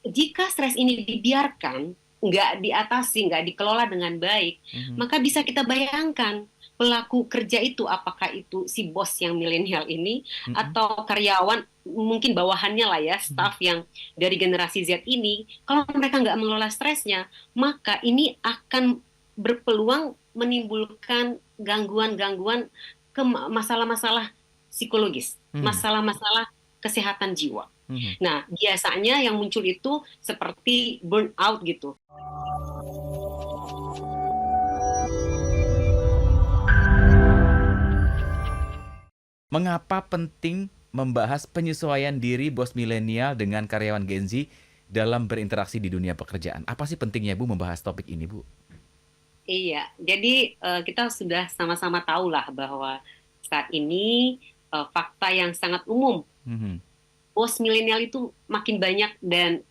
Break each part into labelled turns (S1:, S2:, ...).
S1: jika stres ini dibiarkan, nggak diatasi, nggak dikelola dengan baik,
S2: Mhm.
S1: maka bisa kita bayangkan pelaku kerja itu, apakah itu si bos yang milenial ini,
S2: Mhm.
S1: atau karyawan, mungkin bawahannya lah ya,
S2: Mhm.
S1: staff yang dari generasi Z ini, kalau mereka nggak mengelola stresnya, maka ini akan berpeluang menimbulkan gangguan-gangguan ke masalah-masalah psikologis,
S2: Mhm.
S1: masalah-masalah kesehatan jiwa.
S2: Mhm.
S1: Nah, biasanya yang muncul itu seperti burnout gitu.
S2: Mengapa penting membahas penyesuaian diri bos milenial dengan karyawan Gen Z dalam berinteraksi di dunia pekerjaan? Apa sih pentingnya Bu membahas topik ini, Bu?
S1: Iya, jadi kita sudah sama-sama tahu lah bahwa saat ini fakta yang sangat umum,
S2: Mhm.
S1: bos milenial itu makin banyak dan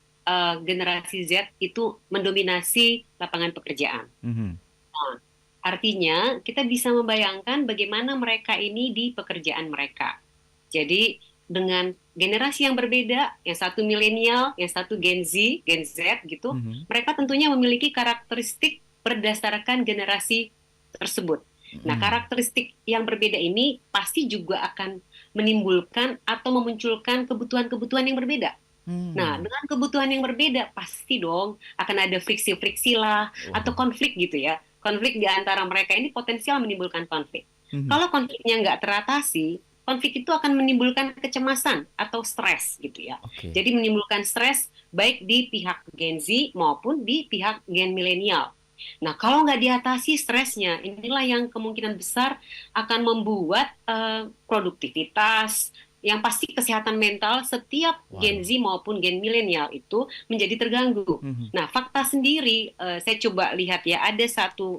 S1: generasi Z itu mendominasi lapangan pekerjaan.
S2: Mhm.
S1: Nah, artinya kita bisa membayangkan bagaimana mereka ini di pekerjaan mereka. Jadi dengan generasi yang berbeda, yang satu milenial, yang satu Gen Z gitu,
S2: Mhm.
S1: mereka tentunya memiliki karakteristik berdasarkan generasi tersebut. Nah,
S2: Mhm.
S1: karakteristik yang berbeda ini pasti juga akan menimbulkan atau memunculkan kebutuhan-kebutuhan yang berbeda. Nah,
S2: Mmm.
S1: dengan kebutuhan yang berbeda, pasti dong akan ada friksi-friksi lah, atau
S2: Waduh.
S1: konflik gitu ya. Konflik di antara mereka ini potensial menimbulkan konflik.
S2: Mhm.
S1: Kalau konfliknya nggak teratasi, konflik itu akan menimbulkan kecemasan atau stres gitu ya.
S2: Oke.
S1: Jadi menimbulkan stres baik di pihak Gen Z maupun di pihak Gen milenial. Nah, kalau nggak diatasi stresnya, inilah yang kemungkinan besar akan membuat produktivitas, yang pasti kesehatan mental setiap Gen
S2: Waduh.
S1: Z maupun Gen milenial itu menjadi terganggu.
S2: Mhm.
S1: Nah, fakta sendiri, saya coba lihat ya, ada satu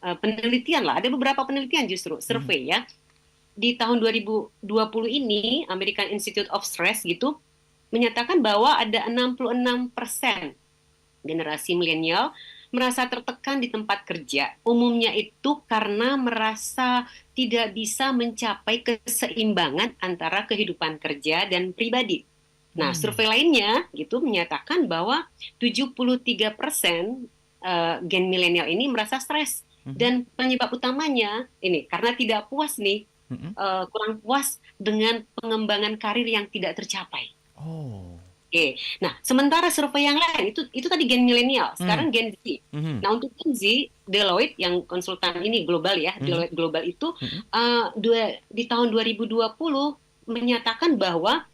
S1: penelitian lah, ada beberapa penelitian justru,
S2: Mhm.
S1: survei ya, di tahun 2020 ini, American Institute of Stress gitu, menyatakan bahwa ada 66% generasi milenial merasa tertekan di tempat kerja. Umumnya itu karena merasa tidak bisa mencapai keseimbangan antara kehidupan kerja dan pribadi. Nah,
S2: Mmm.
S1: survei lainnya gitu menyatakan bahwa 73% gen milenial ini merasa stres,
S2: Mhm.
S1: dan penyebab utamanya ini karena tidak puas nih,
S2: Mhm.
S1: kurang puas dengan pengembangan karir yang tidak tercapai.
S2: Oh.
S1: Oke, nah sementara survei yang lain itu tadi gen milenial,
S2: Mmm.
S1: sekarang Gen Z.
S2: Mhm.
S1: Nah untuk Gen Z, Deloitte yang konsultan ini global ya,
S2: Mhm.
S1: Deloitte global itu
S2: Mhm.
S1: di tahun 2020 menyatakan bahwa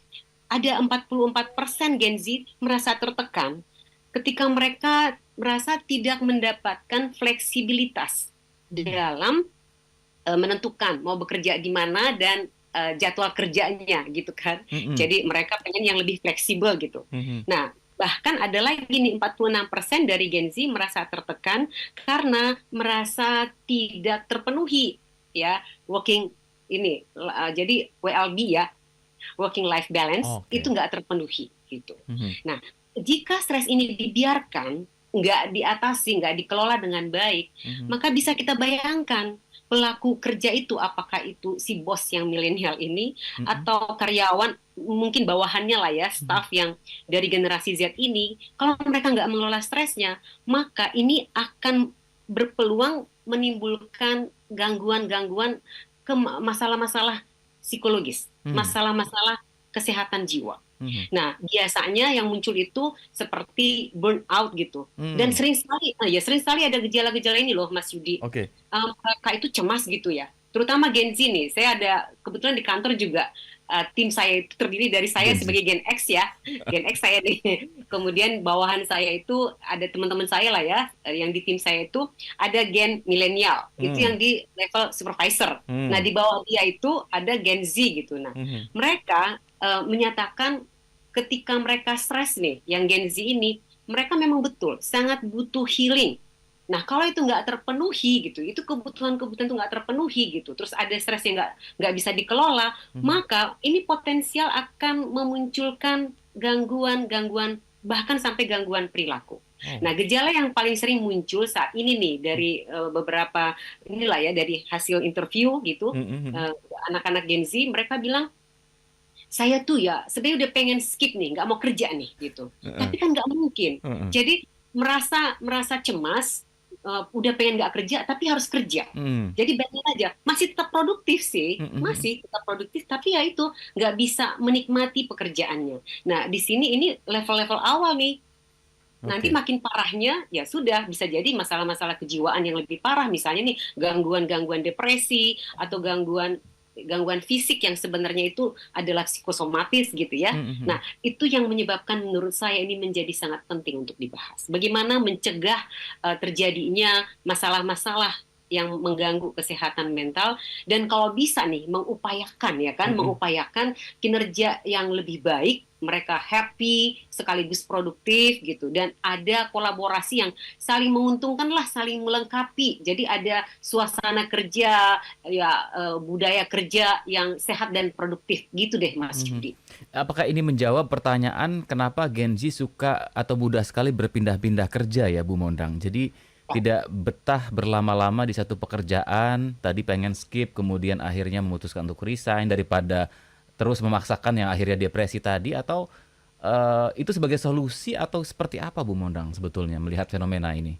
S1: ada 44% Gen Z merasa tertekan ketika mereka merasa tidak mendapatkan fleksibilitas
S2: Mmm.
S1: dalam menentukan mau bekerja di mana dan jadwal kerjanya gitu kan.
S2: Mhm.
S1: Jadi mereka pengen yang lebih fleksibel gitu.
S2: Mhm.
S1: Nah, bahkan ada lagi nih 46% dari Gen Z merasa tertekan karena merasa tidak terpenuhi ya working ini jadi WLB ya, working life balance itu
S2: Oke.
S1: nggak terpenuhi gitu.
S2: Mhm.
S1: Nah, jika stres ini dibiarkan, nggak diatasi, nggak dikelola dengan baik,
S2: Mhm.
S1: maka bisa kita bayangkan pelaku kerja itu, apakah itu si bos yang milenial ini,
S2: Mhm.
S1: atau karyawan, mungkin bawahannya lah ya,
S2: Mhm.
S1: staff yang dari generasi Z ini, kalau mereka nggak mengelola stresnya, maka ini akan berpeluang menimbulkan gangguan-gangguan ke masalah-masalah psikologis,
S2: Mmm.
S1: masalah-masalah kesehatan jiwa.
S2: Mhm.
S1: Nah, biasanya yang muncul itu seperti burnout gitu. Dan
S2: Mmm.
S1: sering sekali, ya sering sekali ada gejala-gejala ini loh, Mas Yudi.
S2: Oke.
S1: Mereka itu cemas gitu ya. Terutama Gen Z nih. Saya ada kebetulan di kantor juga tim saya itu terdiri dari saya
S2: Gen Z.
S1: sebagai Gen X ya. Gen X saya nih. Kemudian bawahan saya itu ada teman-teman saya lah ya, yang di tim saya itu ada Gen milenial. Itu
S2: Mmm.
S1: yang di level supervisor. Nah,
S2: Mmm.
S1: di bawah dia itu ada Gen Z gitu. Nah,
S2: Mhm.
S1: mereka menyatakan ketika mereka stres nih, yang Gen Z ini, mereka memang betul sangat butuh healing. Nah, kalau itu nggak terpenuhi gitu, itu kebutuhan-kebutuhan itu nggak terpenuhi gitu, terus ada stres yang nggak bisa dikelola,
S2: Mhm.
S1: maka ini potensial akan memunculkan gangguan-gangguan bahkan sampai gangguan perilaku.
S2: Oh.
S1: Nah, gejala yang paling sering muncul saat ini nih dari beberapa inilah ya dari hasil interview gitu,
S2: Mhm. Mhm.
S1: eh, anak-anak Gen Z mereka bilang saya tuh ya sebenarnya udah pengen skip nih, nggak mau kerja nih gitu.
S2: Heeh,
S1: Tapi kan nggak mungkin.
S2: heeh,
S1: Jadi merasa merasa cemas, udah pengen nggak kerja tapi harus kerja.
S2: mhm,
S1: Jadi bayangin aja, masih tetap produktif sih,
S2: mhm mhm.
S1: masih tetap produktif, tapi ya itu nggak bisa menikmati pekerjaannya. Nah, di sini ini level-level awal nih. Nanti
S2: Oke.
S1: makin parahnya, ya sudah bisa jadi masalah-masalah kejiwaan yang lebih parah, misalnya nih gangguan-gangguan depresi atau gangguan gangguan fisik yang sebenarnya itu adalah psikosomatis gitu ya.
S2: Mhm mhm.
S1: Nah, itu yang menyebabkan menurut saya ini menjadi sangat penting untuk dibahas. Bagaimana mencegah terjadinya masalah-masalah yang mengganggu kesehatan mental dan kalau bisa nih mengupayakan ya kan
S2: Mhm.
S1: mengupayakan kinerja yang lebih baik, mereka happy sekaligus produktif gitu dan ada kolaborasi yang saling menguntungkan lah, saling melengkapi. Jadi ada suasana kerja ya, budaya kerja yang sehat dan produktif gitu deh Mas
S2: Mhm.
S1: Yudi.
S2: Apakah ini menjawab pertanyaan kenapa Gen Z suka atau mudah sekali berpindah-pindah kerja ya, Bu Mondang? Jadi tidak betah berlama-lama di satu pekerjaan, tadi pengen skip, kemudian akhirnya memutuskan untuk resign daripada terus memaksakan yang akhirnya depresi tadi, atau itu sebagai solusi atau seperti apa, Bu Mondang, sebetulnya melihat fenomena ini?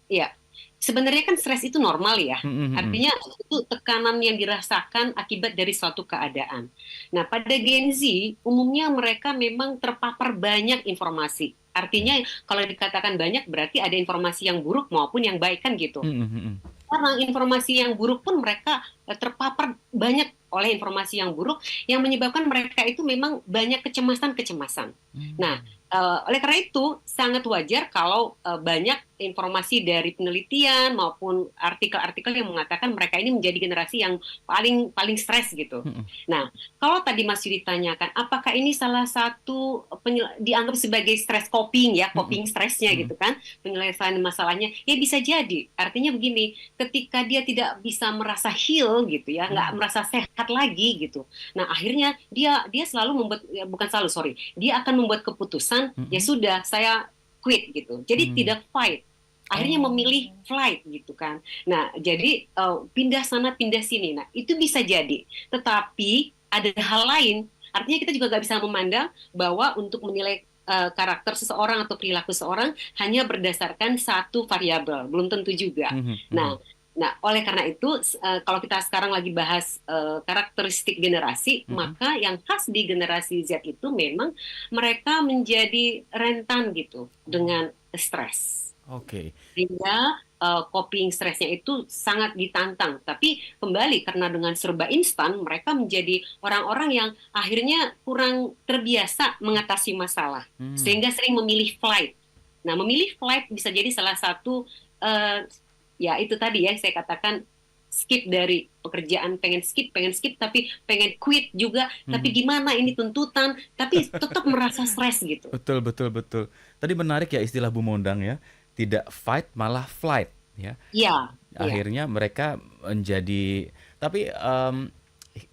S1: Iya, sebenarnya kan stres itu normal ya.
S2: Mhm mhm.
S1: Artinya itu tekanan yang dirasakan akibat dari suatu keadaan. Nah, pada Gen Z, umumnya mereka memang terpapar banyak informasi.
S2: Oke.
S1: Artinya kalau dikatakan banyak berarti ada informasi yang buruk maupun yang baik kan gitu.
S2: Mhm mhm.
S1: Karena informasi yang buruk pun mereka terpapar banyak oleh informasi yang buruk yang menyebabkan mereka itu memang banyak kecemasan-kecemasan. Nah,
S2: Mmm.
S1: oleh karena itu sangat wajar kalau banyak informasi dari penelitian maupun artikel-artikel yang mengatakan mereka ini menjadi generasi yang paling paling stres gitu.
S2: Mhm.
S1: Nah, kalau tadi Mas Yudi tanyakan, apakah ini salah satu dianggap sebagai stress coping ya,
S2: Mhm.
S1: coping stresnya
S2: Mhm.
S1: gitu kan, penyelesaian masalahnya? Ya bisa jadi. Artinya begini, ketika dia tidak bisa merasa heal gitu ya, nggak
S2: Mmm.
S1: merasa sehat lagi gitu. Nah akhirnya dia dia selalu membuat ya, bukan selalu sorry, dia akan membuat keputusan ya
S2: Mhm.
S1: sudah saya quit gitu. Jadi
S2: Mmm.
S1: tidak fight. Akhirnya memilih
S2: Oh.
S1: flight gitu kan. Nah jadi pindah sana pindah sini. Nah itu bisa jadi. Tetapi ada hal lain. Artinya kita juga nggak bisa memandang bahwa untuk menilai karakter seseorang atau perilaku seseorang hanya berdasarkan satu variabel, belum tentu juga.
S2: Mhm
S1: Nah,
S2: mhm.
S1: nah oleh karena itu kalau kita sekarang lagi bahas karakteristik generasi,
S2: Mhm.
S1: maka yang khas di generasi Z itu memang mereka menjadi rentan gitu
S2: Oh,
S1: dengan stres.
S2: oke.
S1: Sehingga coping stresnya itu sangat ditantang. Tapi kembali karena dengan serba instan, mereka menjadi orang-orang yang akhirnya kurang terbiasa mengatasi masalah,
S2: Mmm.
S1: sehingga sering memilih flight. Nah, memilih flight bisa jadi salah satu eh, ya itu tadi ya saya katakan skip dari pekerjaan pengen skip tapi pengen quit juga tapi
S2: Mhm.
S1: gimana ini tuntutan tapi tetap merasa stres gitu.
S2: Betul betul betul. Tadi menarik ya istilah Bu Mondang ya, tidak fight malah flight ya.
S1: Iya, iya.
S2: Akhirnya mereka menjadi tapi,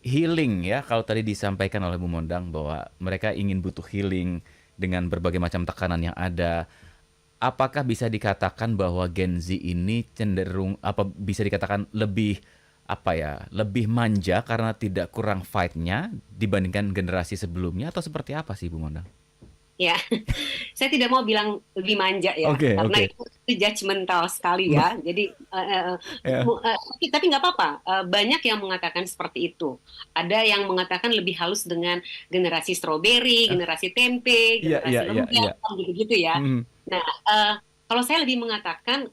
S2: healing ya kalau tadi disampaikan oleh Bu Mondang bahwa mereka ingin butuh healing dengan berbagai macam tekanan yang ada. Apakah bisa dikatakan bahwa Gen Z ini cenderung apa bisa dikatakan lebih, apa ya, lebih manja karena tidak kurang fight-nya dibandingkan generasi sebelumnya atau seperti apa sih Bu Mondang?
S1: Ya, saya tidak mau bilang lebih manja ya,
S2: Oke
S1: karena
S2: oke.
S1: itu judgmental sekali ya. Jadi,
S2: Ya.
S1: tapi nggak apa-apa. Banyak yang mengatakan seperti itu. Ada yang mengatakan lebih halus dengan generasi stroberi,
S2: Ah,
S1: generasi tempe,
S2: iya iya
S1: generasi
S2: iya
S1: rujak,
S2: iya.
S1: gitu-gitu ya.
S2: Mhm.
S1: Nah, kalau saya lebih mengatakan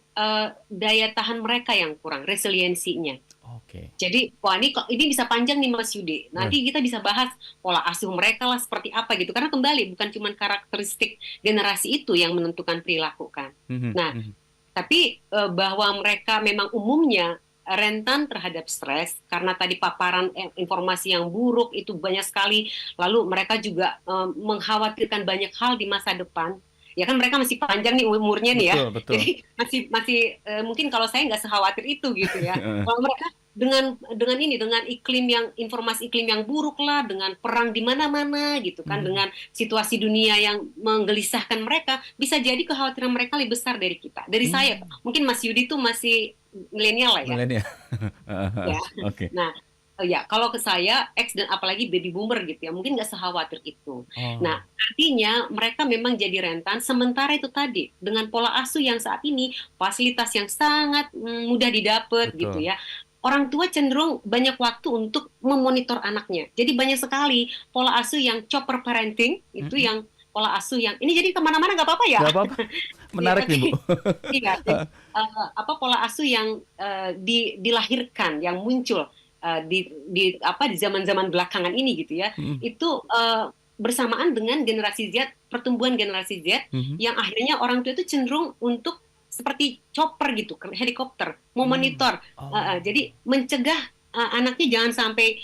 S1: daya tahan mereka yang kurang, resiliensinya.
S2: Oke.
S1: Jadi, wah ini kok ini bisa panjang nih Mas Yudi.
S2: Wah.
S1: Nanti kita bisa bahas pola asuh mereka lah seperti apa gitu. Karena kembali bukan cuma karakteristik generasi itu yang menentukan perilaku kan.
S2: Mhm
S1: Nah,
S2: mhm.
S1: tapi bahwa mereka memang umumnya rentan terhadap stres karena tadi paparan informasi yang buruk itu banyak sekali. Lalu mereka juga mengkhawatirkan banyak hal di masa depan. Ya kan mereka masih panjang nih umurnya nih ya.
S2: Betul betul.
S1: Jadi masih masih mungkin kalau saya nggak sekhawatir itu gitu ya. Kalau mereka dengan iklim yang informasi iklim yang buruk lah, dengan perang di mana-mana gitu kan,
S2: Mhm.
S1: dengan situasi dunia yang menggelisahkan mereka, bisa jadi kekhawatiran mereka lebih besar dari kita, dari saya.
S2: Mmm.
S1: Mungkin Mas Yudi tuh masih milenial lah ya.
S2: Milenial. Heeh heeh.
S1: Ya.
S2: Oke.
S1: Nah, Ya, kalau ke saya, X dan apalagi baby boomer gitu ya, mungkin nggak sekhawatir itu.
S2: Oh,
S1: Nah, artinya mereka memang jadi rentan, sementara itu tadi, dengan pola asuh yang saat ini, fasilitas yang sangat mudah didapat gitu
S2: betul.
S1: ya, orang tua cenderung banyak waktu untuk memonitor anaknya. Jadi banyak sekali pola asuh yang chopper parenting, itu
S2: Mhm,
S1: yang pola asuh yang, ini jadi kemana-mana nggak apa-apa ya?
S2: nggak apa-apa,
S1: Iya,
S2: menarik nih,
S1: oke.
S2: Bu.
S1: Iya, jadi apa pola asuh yang dilahirkan, yang muncul di zaman-zaman belakangan ini gitu ya,
S2: Mhm,
S1: itu bersamaan dengan generasi Z, pertumbuhan generasi Z,
S2: mhm.
S1: yang akhirnya orang tua itu cenderung untuk seperti chopper gitu, helikopter,
S2: Mmm,
S1: memonitor,
S2: oh,
S1: jadi mencegah anaknya jangan sampai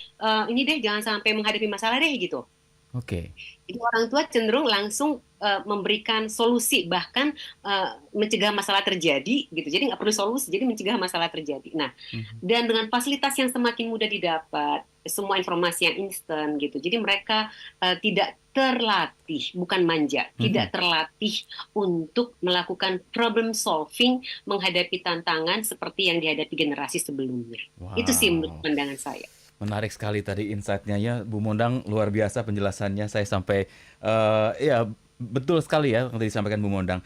S1: ini deh, jangan sampai menghadapi masalah deh gitu.
S2: oke.
S1: Itu orang tua cenderung langsung memberikan solusi, bahkan mencegah masalah terjadi gitu. Jadi nggak perlu solusi, jadi mencegah masalah terjadi. Nah,
S2: Mhm,
S1: dan dengan fasilitas yang semakin mudah didapat, semua informasi yang instan gitu. Jadi mereka tidak terlatih, bukan manja,
S2: mhm.
S1: tidak terlatih untuk melakukan problem solving menghadapi tantangan seperti yang dihadapi generasi sebelumnya. Itu sih menurut
S2: Wow.
S1: pandangan saya.
S2: Menarik sekali tadi insight-nya ya, Bu Mondang, luar biasa penjelasannya. Saya sampai, ya betul sekali ya yang tadi disampaikan Bu Mondang.